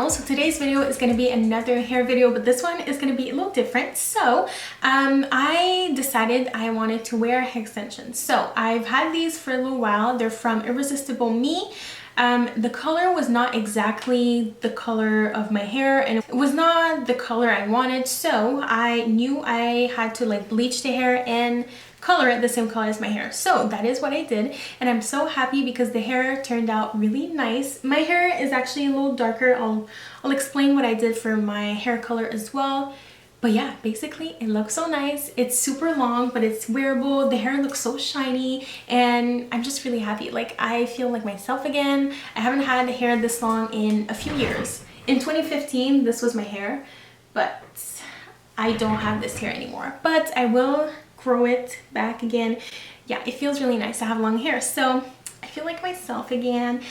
channel. So today's video is going to be another hair video, but this one is going to be a little different. So I decided I wanted to wear hair extensions. So I've had these for a little while. They're from Irresistible Me. The color was not exactly the color of my hair, and it was not the color I wanted, so I knew I had to like bleach the hair and color it the same color as my hair. So that is what I did, and I'm so happy because the hair turned out really nice. My hair is actually a little darker. I'll explain what I did for my hair color as well. But yeah, basically it looks so nice. It's super long, but it's wearable. The hair looks so shiny, and I'm just really happy. Like, I feel like myself again. I haven't had hair this long in a few years. In 2015, this was my hair, but I don't have this hair anymore. But I will grow it back again. Yeah, it feels really nice to have long hair. So I feel like myself again.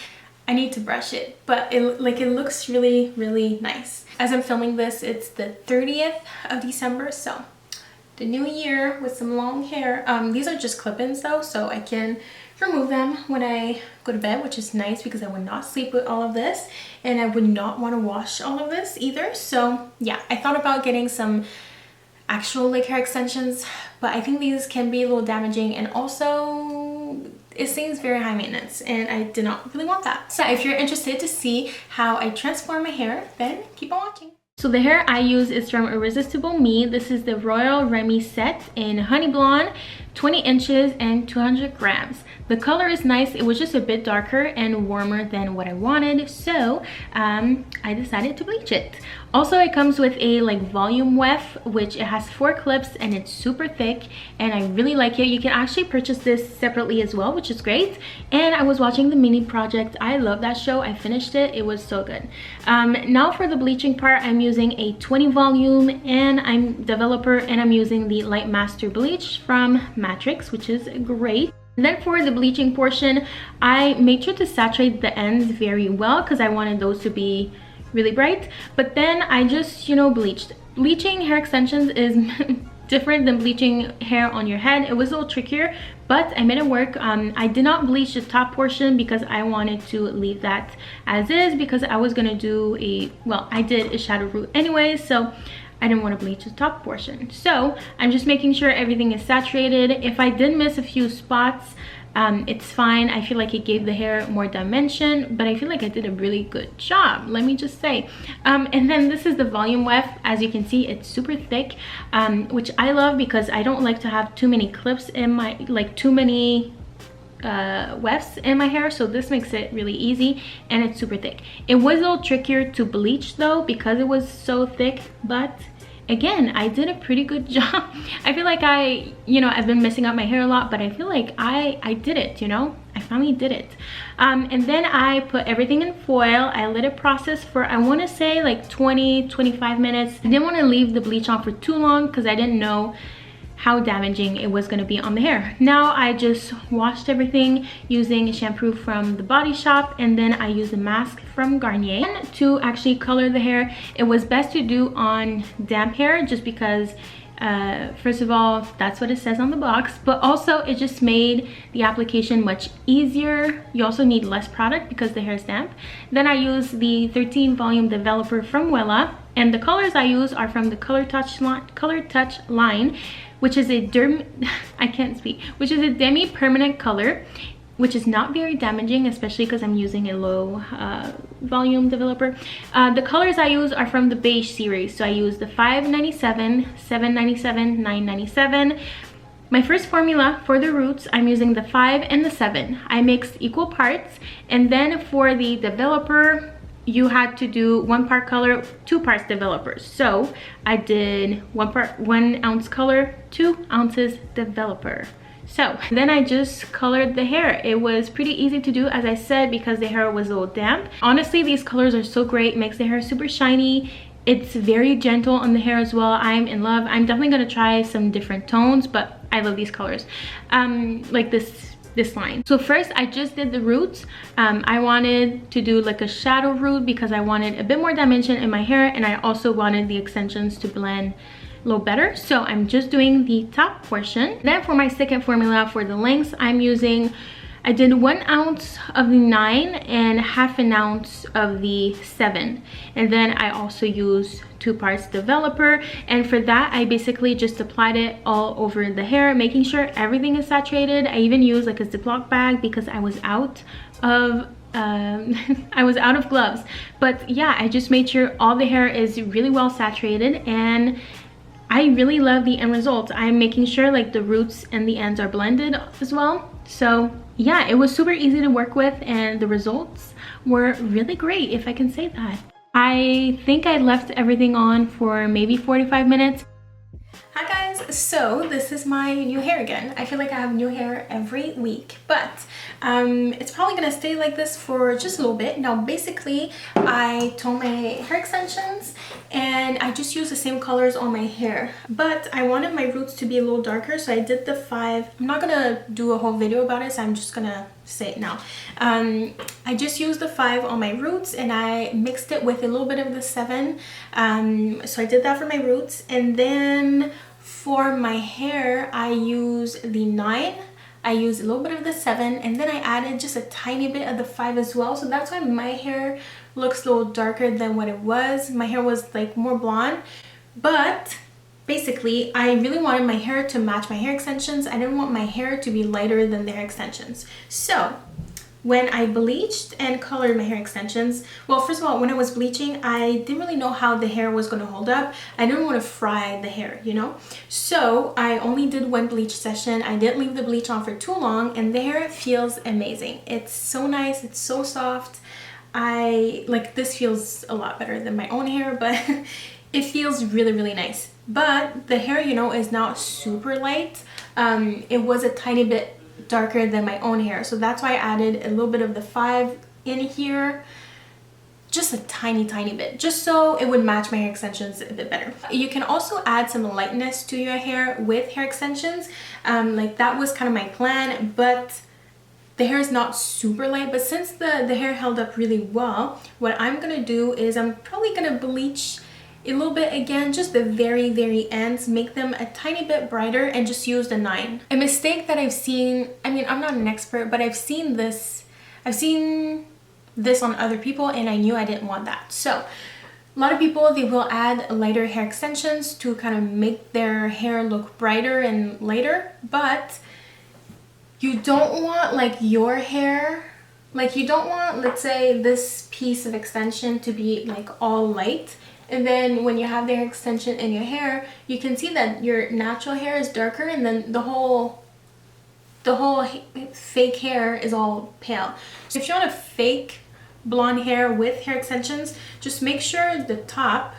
I need to brush it, but it looks really, really nice. As I'm filming this, it's the 30th of December, so the new year with some long hair. These are just clip-ins though, so I can remove them when I go to bed, which is nice because I would not sleep with all of this, and I would not want to wash all of this either. So yeah, I thought about getting some actual like hair extensions, but I think these can be a little damaging, and also it seems very high maintenance, and I did not really want that. So if you're interested to see how I transform my hair, then keep on watching. So the hair I use is from Irresistible Me. This is the Royal Remy set in Honey Blonde, 20 inches and 200 grams. The color is nice. It was just a bit darker and warmer than what I wanted, so I decided to bleach it. Also, it comes with a like volume weft, which it has 4 clips and it's super thick, and I really like it. You can actually purchase this separately as well, which is great. And I was watching the Mini Project. I love that show. I finished it. It was so good. Now for the bleaching part, I'm using a 20 volume, and I'm developer, and I'm using the Light Master Bleach from Matrix, which is great. And then for the bleaching portion, I made sure to saturate the ends very well because I wanted those to be really bright. But then I just, you know, bleached. Bleaching hair extensions is different than bleaching hair on your head. It was a little trickier, but I made it work. I did not bleach the top portion because I wanted to leave that as is, because I was gonna do I did a shadow root anyway, so I didn't want to bleach the top portion. So I'm just making sure everything is saturated. If I did miss a few spots, it's fine. I feel like it gave the hair more dimension, but I feel like I did a really good job, let me just say. And then this is the volume weft. As you can see, it's super thick, which I love because I don't like to have too many clips in my, like too many wefts in my hair, so this makes it really easy, and it's super thick. It was a little trickier to bleach though because it was so thick, but again, I did a pretty good job. I feel like I've been messing up my hair a lot, but I feel like I did it, you know? I finally did it. And then I put everything in foil. I let it process for, I want to say like 20-25 minutes. I didn't want to leave the bleach on for too long because I didn't know how damaging it was going to be on the hair. Now I just washed everything using a shampoo from the Body Shop, and then I used a mask from Garnier. And to actually color the hair, it was best to do on damp hair, just because first of all, that's what it says on the box, but also it just made the application much easier. You also need less product because the hair is damp. Then I used the 13 volume developer from Wella, and the colors I use are from the Color Touch line, which is a which is a demi-permanent color, which is not very damaging, especially because I'm using a low volume developer. The colors I use are from the beige series, so I use the 597, 797, 997. My first formula for the roots, I'm using the 5 and the 7. I mixed equal parts, and then for the developer, you had to do 1 part color, 2 parts developer. So I did 1 ounce color, 2 ounces developer. So then I just colored the hair. It was pretty easy to do, as I said, because the hair was a little damp. Honestly, these colors are so great. It makes the hair super shiny. It's very gentle on the hair as well. I'm in love. I'm definitely gonna try some different tones, but I love these colors. Like this line. So first I just did the roots. I wanted to do like a shadow root because I wanted a bit more dimension in my hair, and I also wanted the extensions to blend a little better. So I'm just doing the top portion. Then for my second formula for the lengths, I'm using I did 1 ounce of the 9 and half an ounce of the 7, and then I also used 2 parts developer, and for that I basically just applied it all over the hair, making sure everything is saturated. I even used like a Ziploc bag because I was out of I was out of gloves. But yeah, I just made sure all the hair is really well saturated, and I really love the end result. I'm making sure like the roots and the ends are blended as well. So yeah, it was super easy to work with, and the results were really great, if I can say that. I think I left everything on for maybe 45 minutes. Hi guys, so this is my new hair again. I feel like I have new hair every week, but it's probably gonna stay like this for just a little bit. Now basically, I tone my hair extensions and I just use the same colors on my hair, but I wanted my roots to be a little darker, so I did the 5. I'm not gonna do a whole video about it, so I'm just gonna say it now. I just used the 5 on my roots and I mixed it with a little bit of the 7. So I did that for my roots, and then for my hair I use the 9. I used a little bit of the 7, and then I added just a tiny bit of the 5 as well. So that's why my hair looks a little darker than what it was. My hair was like more blonde, but basically I really wanted my hair to match my hair extensions. I didn't want my hair to be lighter than the hair extensions. So when I bleached and colored my hair extensions, well, first of all, when I was bleaching, I didn't really know how the hair was going to hold up. I didn't want to fry the hair, you know? So I only did 1 bleach session. I didn't leave the bleach on for too long, and the hair feels amazing. It's so nice. It's so soft. This feels a lot better than my own hair, but it feels really, really nice. But the hair, you know, is not super light. It was a tiny bit darker than my own hair, so that's why I added a little bit of the 5 in here, just a tiny bit, just so it would match my hair extensions a bit better. You can also add some lightness to your hair with hair extensions, like that was kind of my plan, but the hair is not super light. But since the hair held up really well, what I'm gonna do is I'm probably gonna bleach a little bit again, just the very ends, make them a tiny bit brighter, and just use the 9. A mistake that I've seen, I mean, I'm not an expert, but I've seen this on other people, and I knew I didn't want that. So a lot of people, they will add lighter hair extensions to kind of make their hair look brighter and lighter, but you don't want like your hair, like you don't want, let's say, this piece of extension to be like all light, and then when you have the hair extension in your hair, you can see that your natural hair is darker, and then the whole fake hair is all pale. So if you want a fake blonde hair with hair extensions, just make sure the top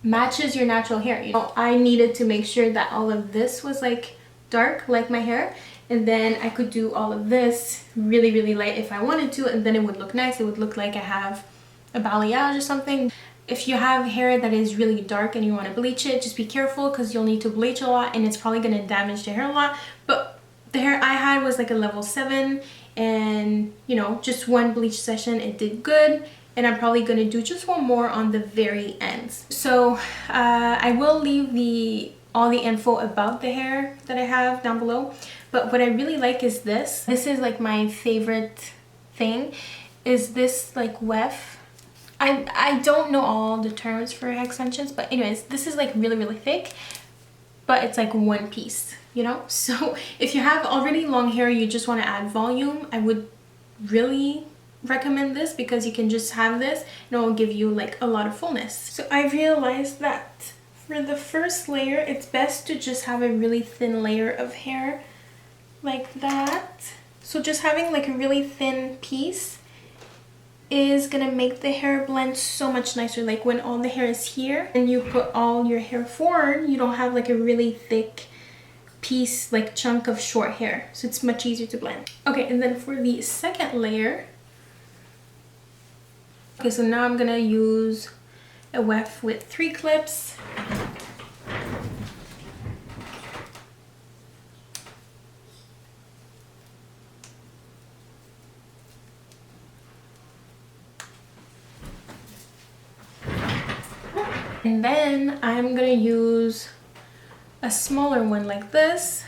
matches your natural hair. You know, I needed to make sure that all of this was like dark like my hair, and then I could do all of this really light if I wanted to, and then it would look nice. It would look like I have a balayage or something. If you have hair that is really dark and you want to bleach it, just be careful, because you'll need to bleach a lot and it's probably going to damage the hair a lot. But the hair I had was like a level 7, and you know, just 1 bleach session, it did good, and I'm probably going to do just 1 more on the very ends. So I will leave all the info about the hair that I have down below, but what I really like is this is like my favorite thing, is this like weft. I don't know all the terms for hair extensions, but anyways, this is like really thick, but it's like 1 piece, you know? So if you have already long hair, you just want to add volume, I would really recommend this, because you can just have this and it will give you like a lot of fullness. So I realized that for the first layer, it's best to just have a really thin layer of hair like that. So just having like a really thin piece is gonna make the hair blend so much nicer. Like when all the hair is here and you put all your hair forward, you don't have like a really thick piece, like chunk of short hair, so it's much easier to blend. Okay, and then for the second layer, okay, so now I'm gonna use a weft with 3 clips. And then I'm gonna use a smaller one like this,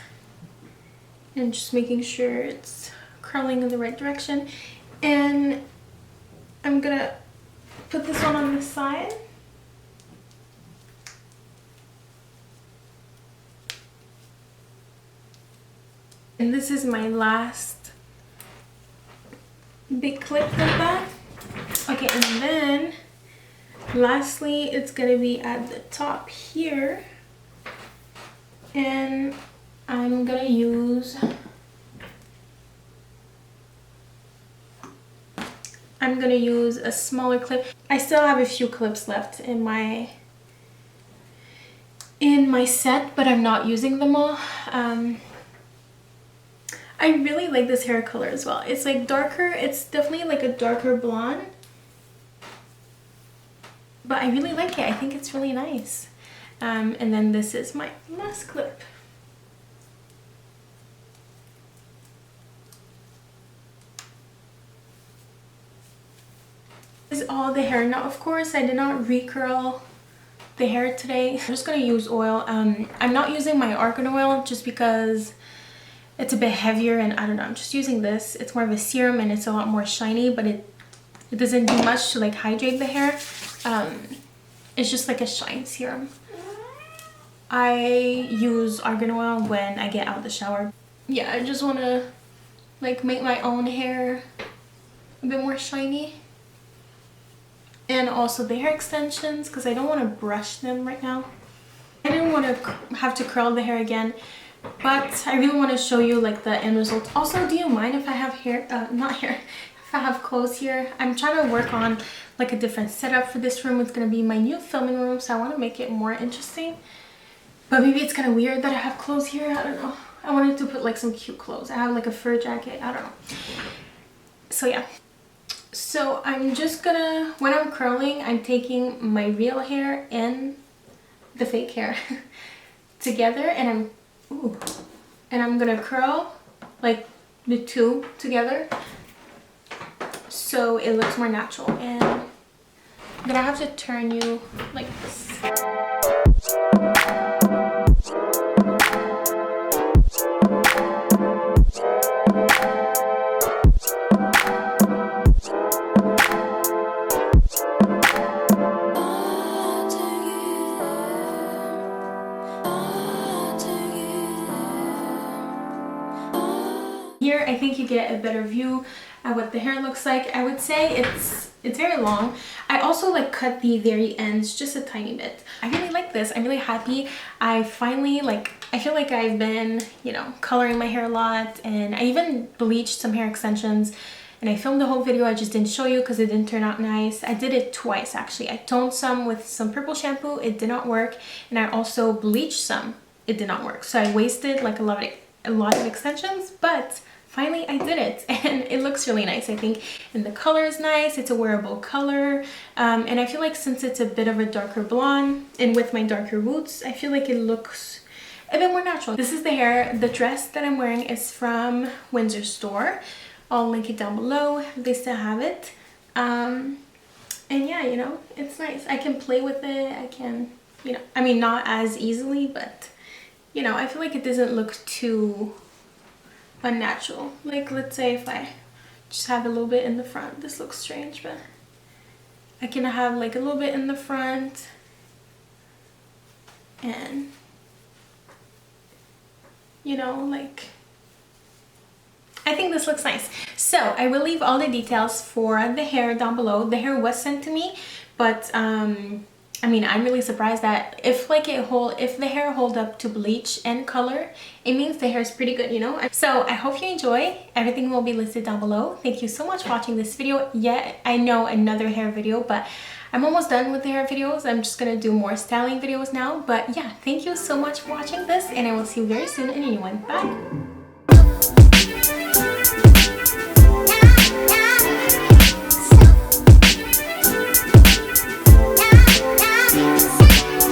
and just making sure it's curling in the right direction. And I'm gonna put this one on the side. And this is my last big clip like that. Okay, and then lastly, it's gonna be at the top here. And I'm gonna use a smaller clip. I still have a few clips left in my set, but I'm not using them all. I really like this hair color as well. It's like darker, it's definitely like a darker blonde, but I really like it. I think it's really nice. And then this is my last clip. This is all the hair. Now, of course, I did not recurl the hair today. I'm just gonna use oil. I'm not using my argan oil just because it's a bit heavier, and I don't know, I'm just using this. It's more of a serum and it's a lot more shiny, but it doesn't do much to like hydrate the hair. It's just like a shine serum. I use argan oil when I get out of the shower. Yeah, I just want to like make my own hair a bit more shiny. And also the hair extensions, because I don't want to brush them right now. I didn't want to have to curl the hair again, but I really want to show you like the end result. Also, do you mind if I have hair, if I have clothes here? I'm trying to work on like a different setup for this room. It's going to be my new filming room, so I want to make it more interesting. But maybe it's kind of weird that I have clothes here. I don't know. I wanted to put like some cute clothes. I have like a fur jacket. I don't know. So yeah. So I'm just gonna, when I'm curling, I'm taking my real hair and the fake hair together, and I'm gonna curl like the two together so it looks more natural. And I'm gonna have to turn you like this. Here I think you get a better view at what the hair looks like. I would say it's very long. I also like cut the very ends just a tiny bit. I really like this. I'm really happy. I finally I feel like I've been, you know, coloring my hair a lot, and I even bleached some hair extensions, and I filmed the whole video. I just didn't show you because it didn't turn out nice. I did it twice actually. I toned some with some purple shampoo. It did not work, and I also bleached some. It did not work. So I wasted like a lot of extensions, but finally I did it, and it looks really nice, I think. And the color is nice. It's a wearable color, and I feel like since it's a bit of a darker blonde and with my darker roots, I feel like it looks a bit more natural. This is the hair. The dress that I'm wearing is from Windsor store. I'll link it down below. They still have it. And yeah, you know, it's nice. I can play with it. I can, you know, I mean, not as easily, but you know, I feel like it doesn't look too unnatural. Like, let's say if I just have a little bit in the front. This looks strange, but I can have like a little bit in the front, and you know, like, I think this looks nice. So I will leave all the details for the hair down below. The hair was sent to me, but I mean, I'm really surprised that if the hair hold up to bleach and color, it means the hair is pretty good, you know. So I hope you enjoy. Everything will be listed down below. Thank you so much for watching this video. Yeah, I know, another hair video, but I'm almost done with the hair videos. I'm just gonna do more styling videos now. But yeah, thank you so much for watching this, and I will see you very soon in a new one. Bye.